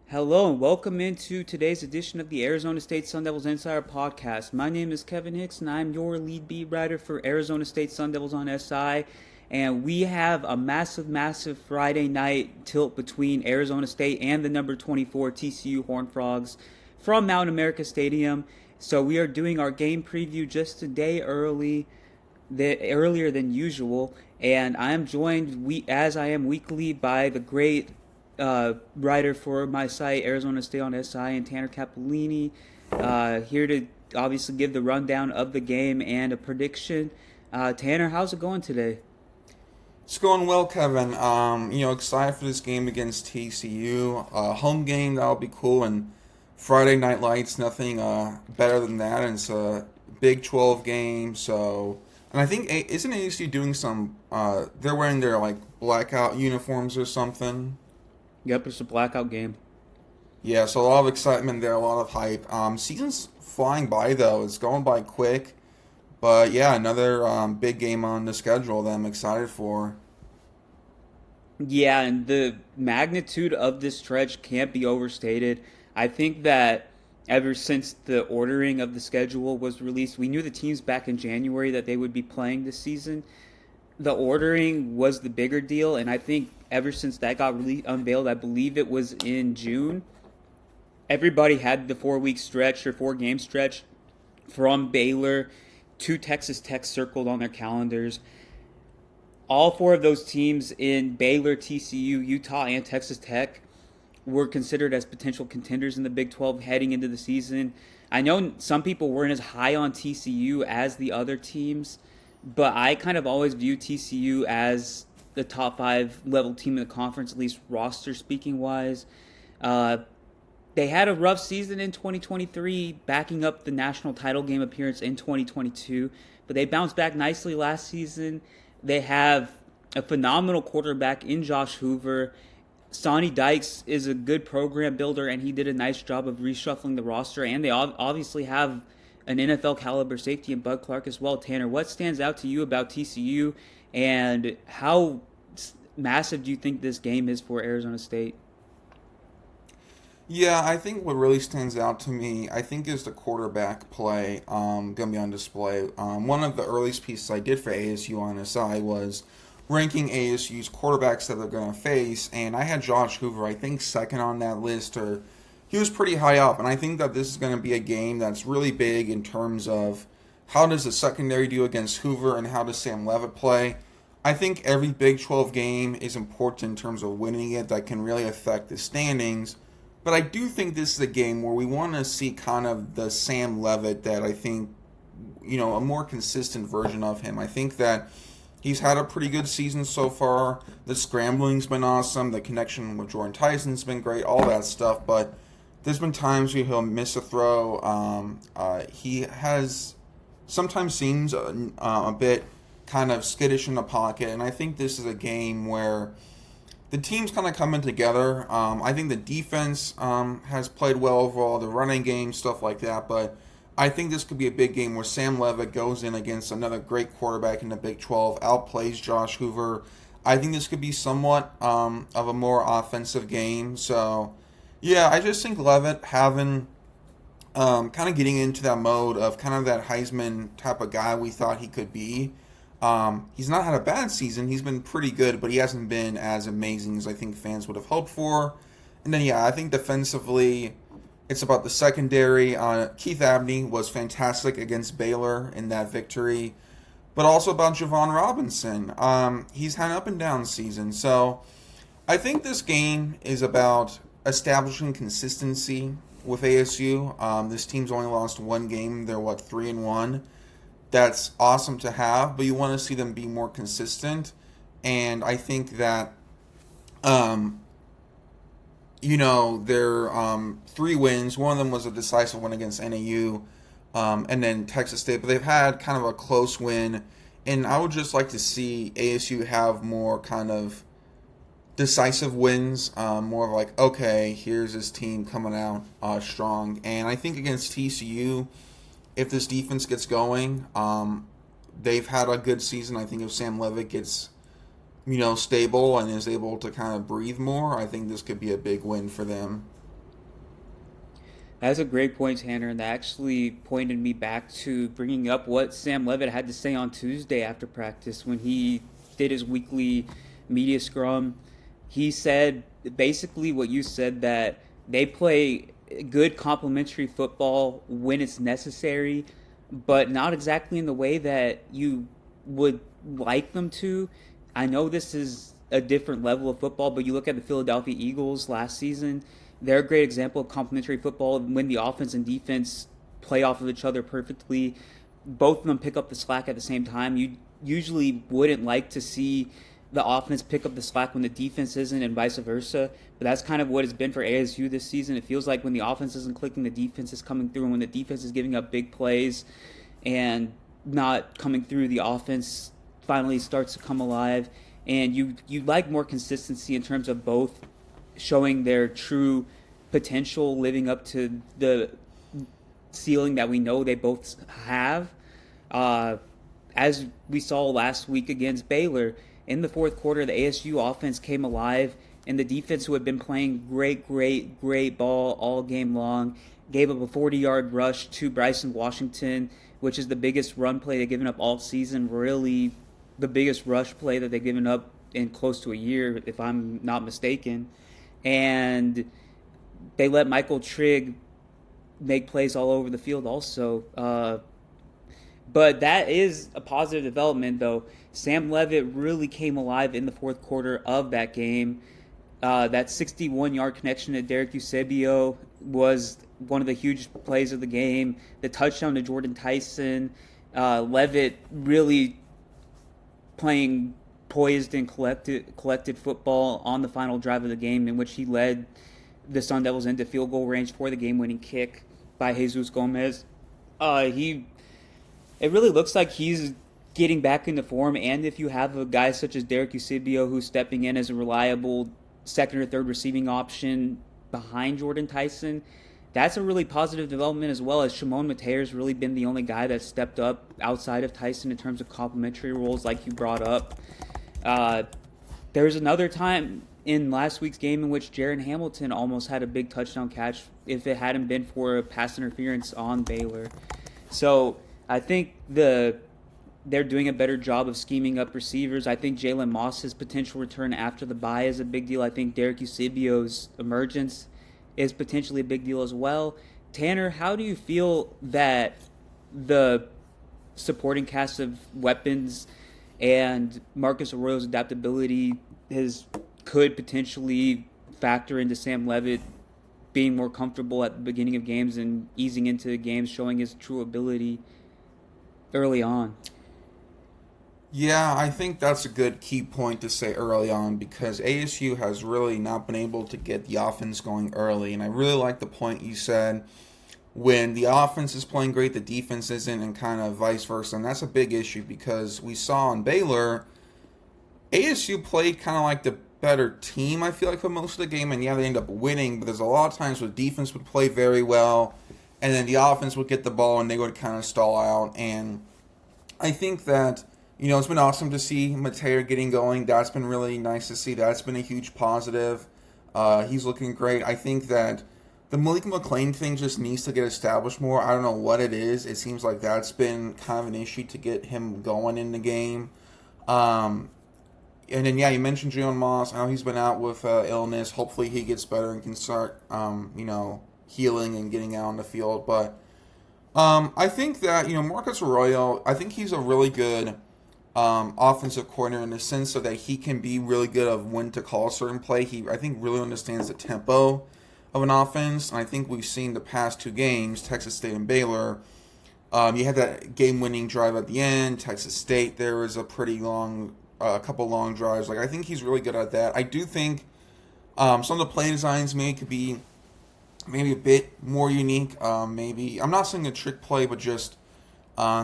Hello and welcome into today's edition of the Arizona State Sun Devils Insider Podcast. My name is Kevin Hicks and I'm your lead beat writer for Arizona State Sun Devils on SI. And we have a massive Friday night tilt between Arizona State and the number 24 TCU Horned Frogs from Mount America Stadium. So we are doing our game preview just a day earlier than usual. And I am joined, as I am weekly, by the great writer for my site, Arizona State on SI, and Tanner Capolini, here to obviously give the rundown of the game and a prediction. Tanner, how's it going today? It's going well, Kevin. Excited for this game against TCU. Home game, that'll be cool. And Friday Night Lights, nothing better than that. And it's a Big 12 game. And I think, isn't ASU doing some, they're wearing their, blackout uniforms or something? Yep, it's a blackout game. Yeah, so a lot of excitement there, a lot of hype. Season's flying by, though. It's going by quick. But yeah, another big game on the schedule that I'm excited for. Yeah, and the magnitude of this stretch can't be overstated. I think that ever since the ordering of the schedule was released, we knew the teams back in January that they would be playing this season. The ordering was the bigger deal, and I think ever since that got unveiled, I believe it was in June, everybody had the 4-week stretch or 4-game stretch from Baylor to Texas Tech circled on their calendars. All four of those teams in Baylor, TCU, Utah, and Texas Tech were considered as potential contenders in the Big 12 heading into the season. I know some people weren't as high on TCU as the other teams, but I kind of always view TCU as the top 5 level team in the conference, at least roster speaking wise. Uh, they had a rough season in 2023, backing up the national title game appearance in 2022, but they bounced back nicely last season. They have a phenomenal quarterback in Josh Hoover. Sonny Dykes is a good program builder, and he did a nice job of reshuffling the roster. And they obviously have an NFL caliber safety in Bud Clark as well. Tanner, what stands out to you about TCU, and how massive do you think this game is for Arizona State? Yeah, I think what really stands out to me, I think, is the quarterback play going to be on display. One of the earliest pieces I did for ASU on SI was ranking ASU's quarterbacks that they're going to face, and I had Josh Hoover, I think, second on that list, or he was pretty high up, and I think that this is going to be a game that's really big in terms of how does the secondary do against Hoover and how does Sam Levitt play. I think every Big 12 game is important in terms of winning it. That can really affect the standings. But I do think this is a game where we want to see kind of the Sam Levitt that I think, a more consistent version of him. I think that he's had a pretty good season so far. The scrambling's been awesome. The connection with Jordan Tyson's been great, all that stuff. But there's been times where he'll miss a throw. He has sometimes seems a bit kind of skittish in the pocket. And I think this is a game where the team's kind of coming together. I think the defense has played well overall, the running game, stuff like that. But I think this could be a big game where Sam Levitt goes in against another great quarterback in the Big 12, outplays Josh Hoover. I think this could be somewhat of a more offensive game. So, yeah, I just think Levitt having kind of getting into that mode of kind of that Heisman type of guy we thought he could be. He's not had a bad season. He's been pretty good, but he hasn't been as amazing as I think fans would have hoped for. And then, yeah, I think defensively, it's about the secondary. Keith Abney was fantastic against Baylor in that victory, but also about Javon Robinson. He's had an up and down season. So I think this game is about establishing consistency with ASU. This team's only lost one game. They're, 3-1. That's awesome to have, but you want to see them be more consistent. And I think that, their 3 wins. One of them was a decisive one against NAU, and then Texas State. But they've had kind of a close win. And I would just like to see ASU have more kind of decisive wins, more of like, okay, here's this team coming out strong. And I think against TCU, if this defense gets going, they've had a good season. I think if Sam Levitt gets, stable and is able to kind of breathe more, I think this could be a big win for them. That's a great point, Tanner, and that actually pointed me back to bringing up what Sam Levitt had to say on Tuesday after practice when he did his weekly media scrum. He said basically what you said, that they play good complementary football when it's necessary, but not exactly in the way that you would like them to. I know this is a different level of football, but you look at the Philadelphia Eagles last season, they're a great example of complementary football when the offense and defense play off of each other perfectly. Both of them pick up the slack at the same time. You usually wouldn't like to see the offense pick up the slack when the defense isn't, and vice versa. But that's kind of what it's been for ASU this season. It feels like when the offense isn't clicking, the defense is coming through, and when the defense is giving up big plays and not coming through, the offense finally starts to come alive. And you like more consistency in terms of both showing their true potential, living up to the ceiling that we know they both have. Uh, as we saw last week against Baylor, in the fourth quarter, the ASU offense came alive, and the defense, who had been playing great ball all game long, gave up a 40-yard rush to Bryson Washington, which is the biggest run play they've given up all season, really the biggest rush play that they've given up in close to a year, if I'm not mistaken. And they let Michael Trigg make plays all over the field also. But that is a positive development, though. Sam Levitt really came alive in the fourth quarter of that game. That 61-yard connection to Derek Eusebio was one of the huge plays of the game. The touchdown to Jordan Tyson. Levitt really playing poised and collected football on the final drive of the game, in which he led the Sun Devils into field goal range for the game-winning kick by Jesus Gomez. It really looks like he's getting back into form, and if you have a guy such as Derek Eusebio who's stepping in as a reliable second or third receiving option behind Jordan Tyson, that's a really positive development, as well as Shimon Mateer's really been the only guy that stepped up outside of Tyson in terms of complementary roles, like you brought up. There was another time in last week's game in which Jaron Hamilton almost had a big touchdown catch if it hadn't been for a pass interference on Baylor. So I think they're doing a better job of scheming up receivers. I think Jalen Moss's potential return after the bye is a big deal. I think Derek Eusebio's emergence is potentially a big deal as well. Tanner, how do you feel that the supporting cast of weapons and Marcus Arroyo's adaptability could potentially factor into Sam Levitt being more comfortable at the beginning of games and easing into the games, showing his true ability early on? Yeah, I think that's a good key point to say early on, because ASU has really not been able to get the offense going early. And I really like the point you said, when the offense is playing great, the defense isn't, and kind of vice versa. And that's a big issue, because we saw in Baylor, ASU played kind of like the better team, I feel like, for most of the game. And yeah, they end up winning, but there's a lot of times where defense would play very well, and then the offense would get the ball and they would kind of stall out. And I think that, it's been awesome to see Mateer getting going. That's been really nice to see. That's been a huge positive. He's looking great. I think that the Malik McLean thing just needs to get established more. I don't know what it is. It seems like that's been kind of an issue to get him going in the game. And then, yeah, you mentioned Jalen Moss. I know he's been out with illness. Hopefully he gets better and can start, healing and getting out on the field. But I think that, Marcus Arroyo, I think he's a really good offensive coordinator, in the sense of that he can be really good of when to call a certain play. He, I think, really understands the tempo of an offense. And I think we've seen the past two games, Texas State and Baylor. You had that game-winning drive at the end. Texas State, there was a pretty long, a couple long drives. I think he's really good at that. I do think some of the play designs could be maybe a bit more unique. Maybe, I'm not saying a trick play, but just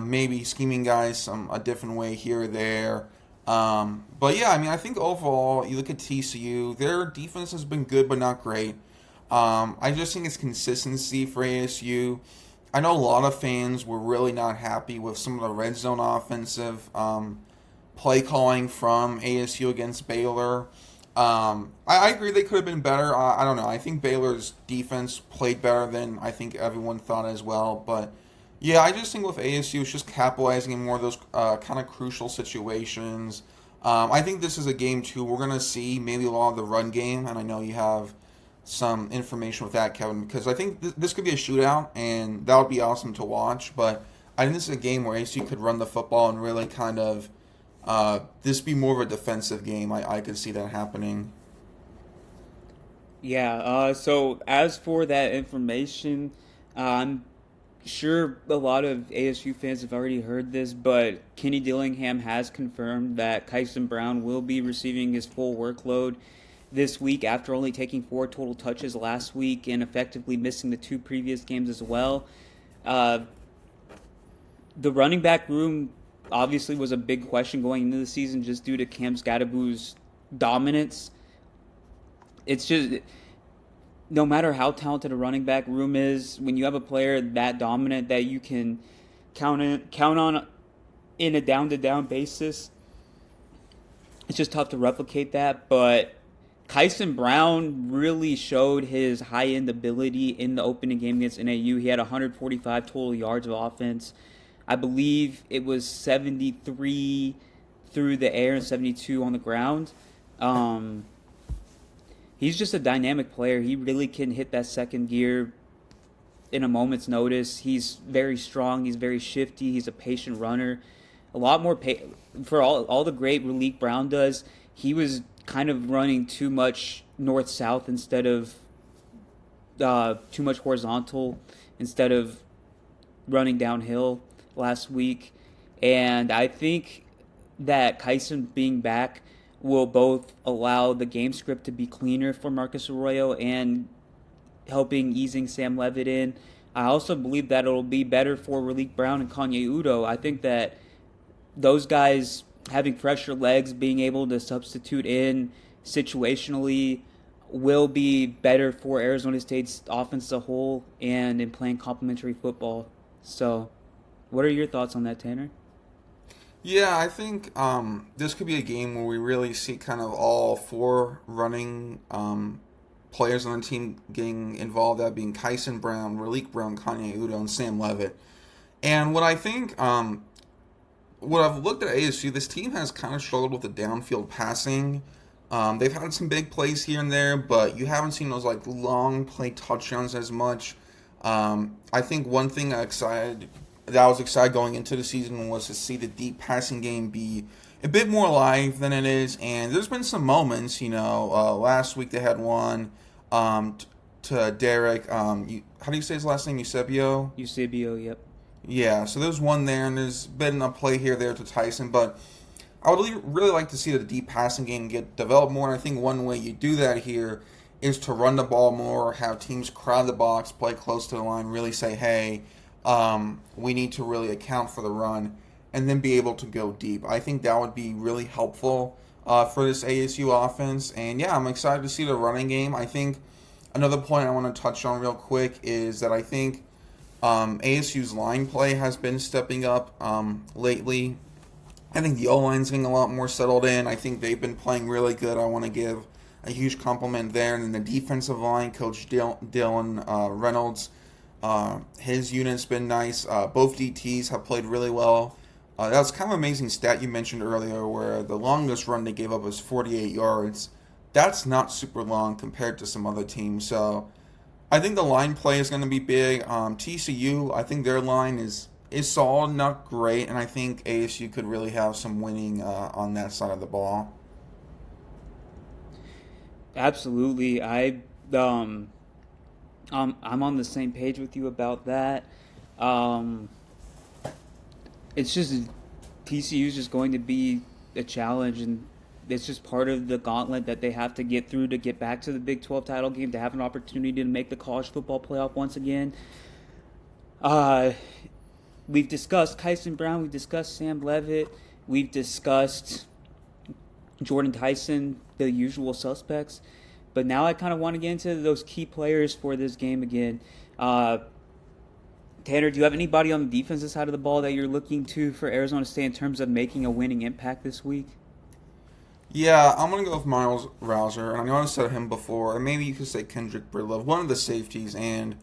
maybe scheming guys a different way here or there. But yeah, I think overall, you look at TCU, their defense has been good but not great. I just think it's consistency for ASU. I know a lot of fans were really not happy with some of the red zone offensive play calling from ASU against Baylor. I agree they could have been better. I don't know. I think Baylor's defense played better than I think everyone thought as well. But yeah, I just think with ASU, it's just capitalizing in more of those kind of crucial situations. I think this is a game too. We're gonna see maybe a lot of the run game, and I know you have some information with that, Kevin, because I think this could be a shootout, and that would be awesome to watch. But I think this is a game where ASU could run the football and really kind of this be more of a defensive game. I could see that happening. Yeah, so as for that information, I'm sure a lot of ASU fans have already heard this, but Kenny Dillingham has confirmed that Kyson Brown will be receiving his full workload this week after only taking 4 total touches last week and effectively missing the 2 previous games as well. Uh, the running back room obviously was a big question going into the season just due to Cam Scadaboo's dominance. It's just no matter how talented a running back room is, when you have a player that dominant that you can count on in a down to down basis, it's just tough to replicate that. But Kyson Brown really showed his high end ability in the opening game against NAU. He had 145 total yards of offense. I believe it was 73 through the air and 72 on the ground. Um, he's just a dynamic player. He really can hit that second gear in a moment's notice. He's very strong. He's very shifty. He's a patient runner. A lot more for all the great Raleek Brown does. He was kind of running too much north south instead of too much horizontal instead of running downhill last week. And I think that Kyson being back will both allow the game script to be cleaner for Marcus Arroyo and helping easing Sam Levitt in. I also believe that it'll be better for Raleek Brown and Kanye Udo. I think that those guys having fresher legs, being able to substitute in situationally will be better for Arizona State's offense as a whole and in playing complementary football. So, what are your thoughts on that, Tanner? Yeah, I think this could be a game where we really see kind of all four running players on the team getting involved. That being Kyson Brown, Raleek Brown, Kanye Udo, and Sam Levitt. And what I think, what I've looked at ASU, this team has kind of struggled with the downfield passing. They've had some big plays here and there, but you haven't seen those like long play touchdowns as much. I think one thing that I was excited going into the season was to see the deep passing game be a bit more alive than it is. And there's been some moments, last week they had one to Derek. How do you say his last name? Eusebio? Eusebio, yep. Yeah, so there's one there, and there's been a play here there to Tyson. But I would really like to see the deep passing game get developed more. And I think one way you do that here is to run the ball more, have teams crowd the box, play close to the line, really say, hey, we need to really account for the run, and then be able to go deep. I think that would be really helpful for this ASU offense. And yeah, I'm excited to see the running game. I think another point I want to touch on real quick is that I think ASU's line play has been stepping up lately. I think the O-line's getting a lot more settled in. I think they've been playing really good. I want to give a huge compliment there. And then the defensive line, Coach Dylan Reynolds, his unit's been nice. Both DTs have played really well. That was kind of an amazing stat you mentioned earlier where the longest run they gave up was 48 yards. That's not super long compared to some other teams. So I think the line play is going to be big. TCU, I think their line is solid, not great, and I think ASU could really have some winning on that side of the ball. Absolutely. I'm on the same page with you about that. Um, it's just TCU is just going to be a challenge, and it's just part of the gauntlet that they have to get through to get back to the Big 12 title game, to have an opportunity to make the college football playoff once again. Uh, we've discussed Kyson Brown, we've discussed Sam Levitt, we've discussed Jordan Tyson, the usual suspects. But now I kind of want to get into those key players for this game again. Tanner, do you have anybody on the defensive side of the ball that you're looking to for Arizona State in terms of making a winning impact this week? Yeah, I'm gonna go with Miles Rouser, and I know I've said him before, and maybe you could say Kendrick Bridlove, one of the safeties. And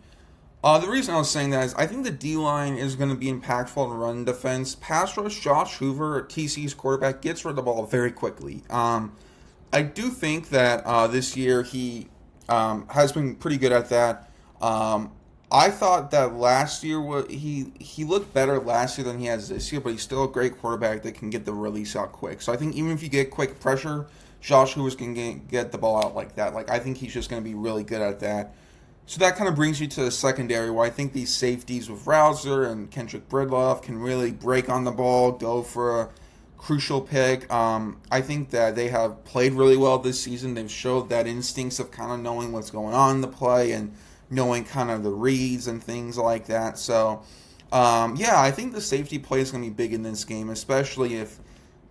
the reason I was saying that is I think the D line is going to be impactful in run defense. Pass rush, Josh Hoover, TC's quarterback, gets rid of the ball very quickly. I do think that this year he has been pretty good at that. Um, I thought that last year he looked better last year than he has this year, but he's still a great quarterback that can get the release out quick. So I think even if you get quick pressure, Josh Hoover's can get the ball out like that. Like I think he's just going to be really good at that. So that kind of brings you to the secondary, where I think these safeties with Rouser and Kendrick Bridlove can really break on the ball, go for a crucial pick. I think that they have played really well this season. They've showed that instincts of kind of knowing what's going on in the play and knowing kind of the reads and things like that. So, yeah, I think the safety play is going to be big in this game, especially if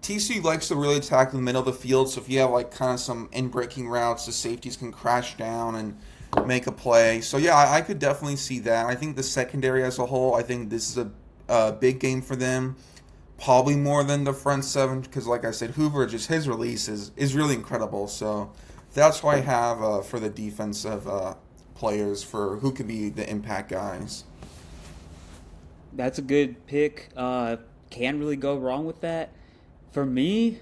TCU likes to really attack the middle of the field. So if you have like kind of some in breaking routes, the safeties can crash down and make a play. So yeah, I could definitely see that. I think the secondary as a whole, I think this is a big game for them. Probably more than the front seven because, like I said, Hoover just his release is really incredible. So that's why I have for the defensive players for who could be the impact guys. That's a good pick. Can't really go wrong with that. For me,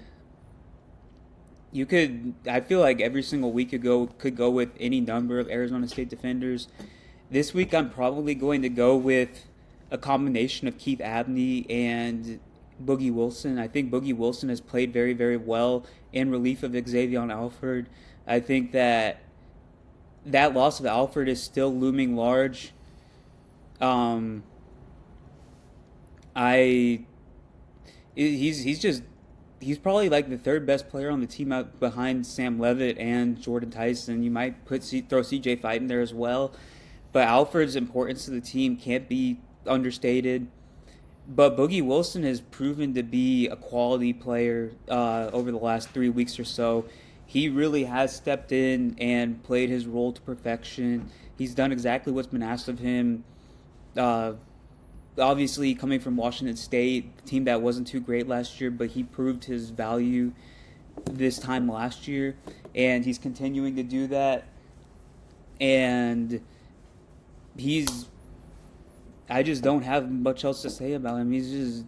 you could. I feel like every single week could go with any number of Arizona State defenders. This week, I'm probably going to go with a combination of Keith Abney and Boogie Wilson. I think Boogie Wilson has played very, very well in relief of Xavier Alford. I think that loss of Alford is still looming large. Um, I he's probably like the third best player on the team out behind Sam Levitt and Jordan Tyson. You might throw CJ Fight in there as well, but Alford's importance to the team can't be understated. But Boogie Wilson has proven to be a quality player over the last 3 weeks or so. He really has stepped in and played his role to perfection. He's done exactly what's been asked of him. Uh, Obviously, coming from Washington State, a team that wasn't too great last year, but he proved his value this time last year, and he's continuing to do that. And he's I just don't have much else to say about him. He's just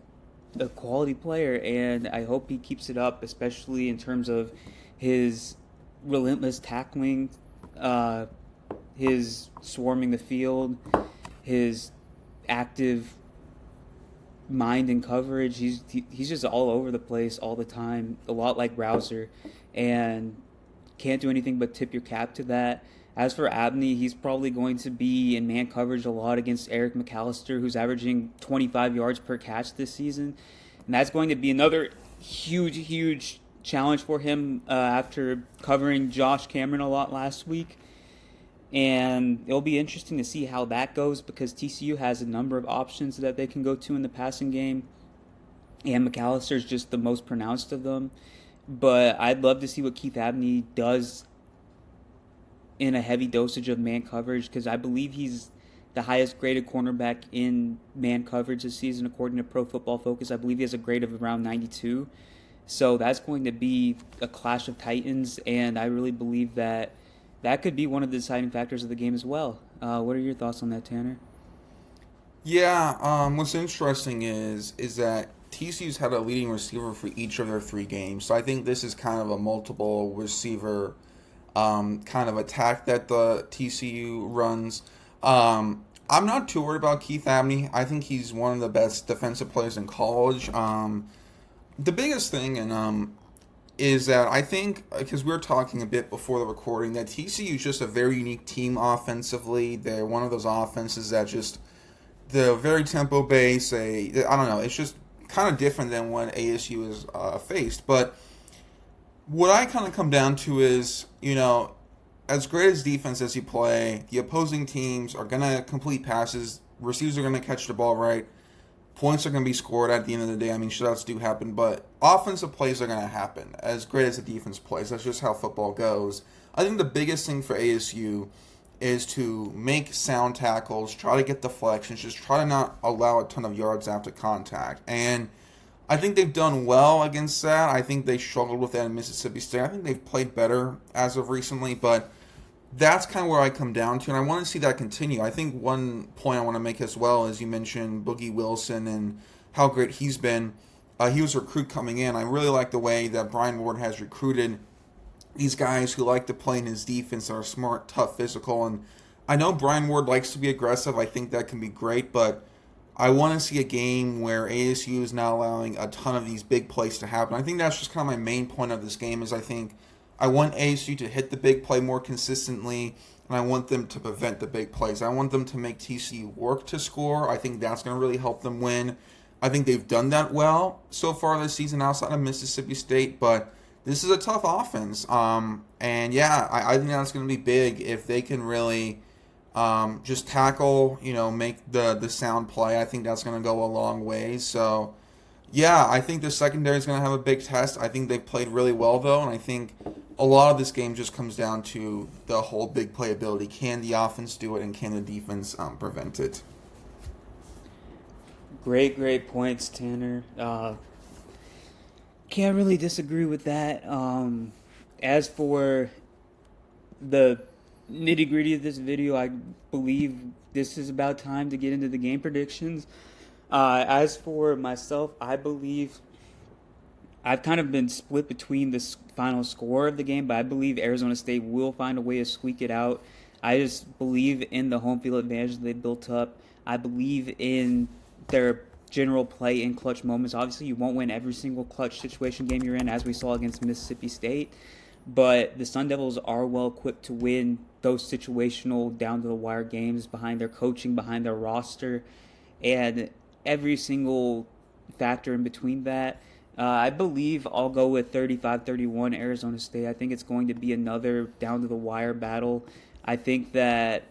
a quality player, and I hope he keeps it up, especially in terms of his relentless tackling, uh, his swarming the field, his active mind and coverage. He's just all over the place all the time, a lot like Rouser, and can't do anything but tip your cap to that. As for Abney, he's probably going to be in man coverage a lot against Eric McAllister, who's averaging 25 yards per catch this season. And that's going to be another huge, huge challenge for him after covering Josh Cameron a lot last week. And it'll be interesting to see how that goes because TCU has a number of options that they can go to in the passing game. And McAllister's just the most pronounced of them. But I'd love to see what Keith Abney does in a heavy dosage of man coverage because I believe he's the highest graded cornerback in man coverage this season according to Pro Football Focus. I believe he has a grade of around 92. So that's going to be a clash of titans, and I really believe that could be one of the deciding factors of the game as well. What are your thoughts on that, Tanner? Yeah, what's interesting is that TCU's had a leading receiver for each of their 3 games. So I think this is kind of a multiple receiver kind of attack that the TCU runs. I'm not too worried about Keith Abney. I think he's one of the best defensive players in college. The biggest thing is that I think, because we were talking a bit before the recording, that TCU is just a very unique team offensively. They're one of those offenses that just, they're very tempo based. I don't know, it's just kind of different than when ASU is faced. But what I kind of come down to is, as great as defense as you play, the opposing teams are going to complete passes, receivers are going to catch the ball right, points are going to be scored at the end of the day. I mean, shutouts do happen, but offensive plays are going to happen, as great as the defense plays. That's just how football goes. I think the biggest thing for ASU is to make sound tackles, try to get deflections, just try to not allow a ton of yards after contact. And I think they've done well against that. I think they struggled with that in Mississippi State. I think they've played better as of recently, but that's kind of where I come down to, and I want to see that continue. I think one point I want to make as well is you mentioned Boogie Wilson and how great he's been. He was a recruit coming in. I really like the way that Brian Ward has recruited these guys who like to play in his defense, are smart, tough, physical, and I know Brian Ward likes to be aggressive. I think that can be great, but I want to see a game where ASU is not allowing a ton of these big plays to happen. I think that's just kind of my main point of this game is I think I want ASU to hit the big play more consistently, and I want them to prevent the big plays. I want them to make TCU work to score. I think that's going to really help them win. I think they've done that well so far this season outside of Mississippi State, but this is a tough offense. And yeah, I think that's going to be big if they can really just tackle, make the sound play. I think that's going to go a long way. So yeah, I think the secondary is going to have a big test. I think they've played really well though, and I think a lot of this game just comes down to the whole big play ability. Can the offense do it, and can the defense prevent it? Great points, Tanner. Can't really disagree with that. As for the nitty gritty of this video, I believe this is about time to get into the game predictions. As for myself, I believe I've kind of been split between the final score of the game, but I believe Arizona State will find a way to squeak it out. I just believe in the home field advantage they built up. I believe in their general play in clutch moments. Obviously, you won't win every single clutch situation game you're in, as we saw against Mississippi State, but the Sun Devils are well equipped to win those situational down to the wire games behind their coaching, behind their roster, and every single factor in between that. I believe I'll go with 35-31 Arizona State. I think it's going to be another down to the wire battle. I think that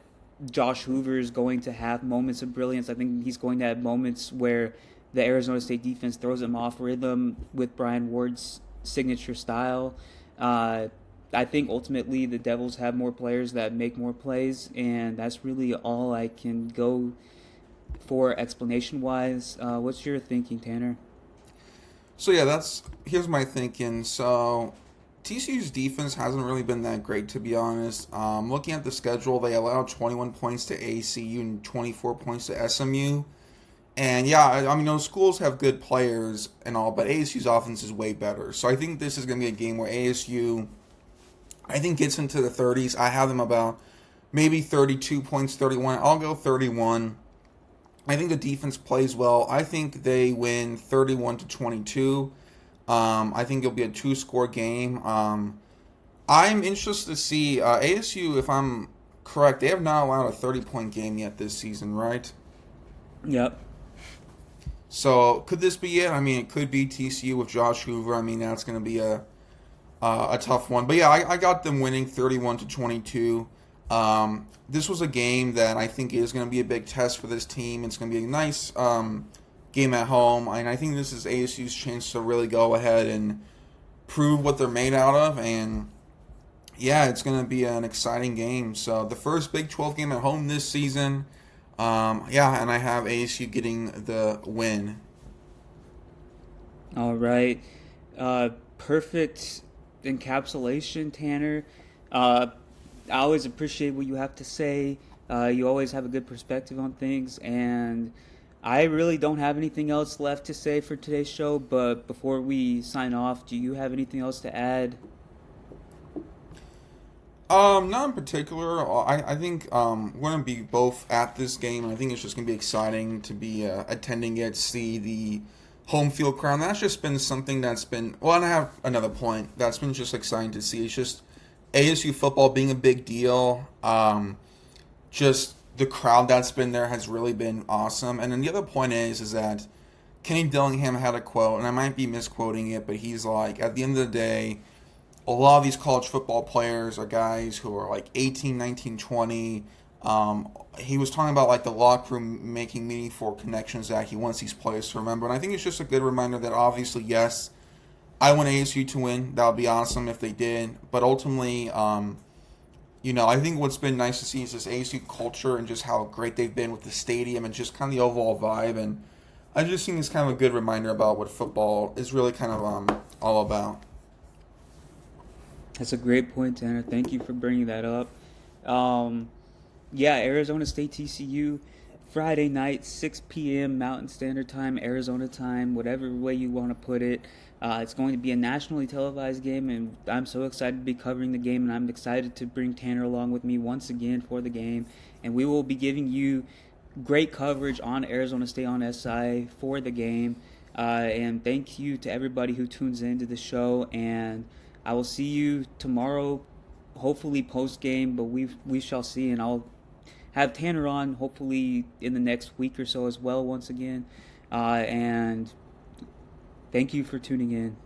Josh Hoover is going to have moments of brilliance. I think he's going to have moments where the Arizona State defense throws him off rhythm with Brian Ward's signature style. I think ultimately the Devils have more players that make more plays, and that's really all I can go for explanation-wise. What's your thinking, Tanner? So yeah, here's my thinking. So TCU's defense hasn't really been that great, to be honest. Looking at the schedule, they allowed 21 points to ASU and 24 points to SMU. And yeah, I mean, those schools have good players and all, but ASU's offense is way better. So I think this is going to be a game where ASU, I think, gets into the 30s. I have them about maybe 32 points, 31. I'll go 31. I think the defense plays well. I think they win 31-22. I think it'll be a two-score game. I'm interested to see ASU, if I'm correct, they have not allowed a 30-point game yet this season, right? Yep. So could this be it? I mean, it could be TCU with Josh Hoover. I mean, that's going to be a tough one. But yeah, I got them winning 31-22. This was a game that I think is going to be a big test for this team. It's going to be a nice game at home, and I think this is ASU's chance to really go ahead and prove what they're made out of. And yeah, it's going to be an exciting game. So the first Big 12 game at home this season. Yeah, and I have ASU getting the win. All right. Perfect encapsulation, Tanner. I always appreciate what you have to say. You always have a good perspective on things, and I really don't have anything else left to say for today's show, but before we sign off, do you have anything else to add? Not in particular. I think we're going to be both at this game. I think it's just going to be exciting to be attending it, see the home field crowd. That's just been something that's been, well, and I have another point. That's been just exciting to see. It's just ASU football being a big deal. Just the crowd that's been there has really been awesome. And then the other point is that Kenny Dillingham had a quote, and I might be misquoting it, but he's like, at the end of the day, a lot of these college football players are guys who are like 18, 19, 20. He was talking about like the locker room making meaningful connections that he wants these players to remember. And I think it's just a good reminder that obviously, yes, I want ASU to win. That would be awesome if they did. But ultimately, I think what's been nice to see is this ASU culture and just how great they've been with the stadium and just kind of the overall vibe. And I just think it's kind of a good reminder about what football is really kind of all about. That's a great point, Tanner. Thank you for bringing that up. Um, yeah, Arizona State TCU, Friday night, 6 p.m. Mountain Standard Time, Arizona time, whatever way you want to put it. It's going to be a nationally televised game, and I'm so excited to be covering the game, and I'm excited to bring Tanner along with me once again for the game. And we will be giving you great coverage on Arizona State on SI for the game. And thank you to everybody who tunes into the show. And I will see you tomorrow, hopefully post game, but we shall see. And I'll have Tanner on hopefully in the next week or so as well once again. And thank you for tuning in.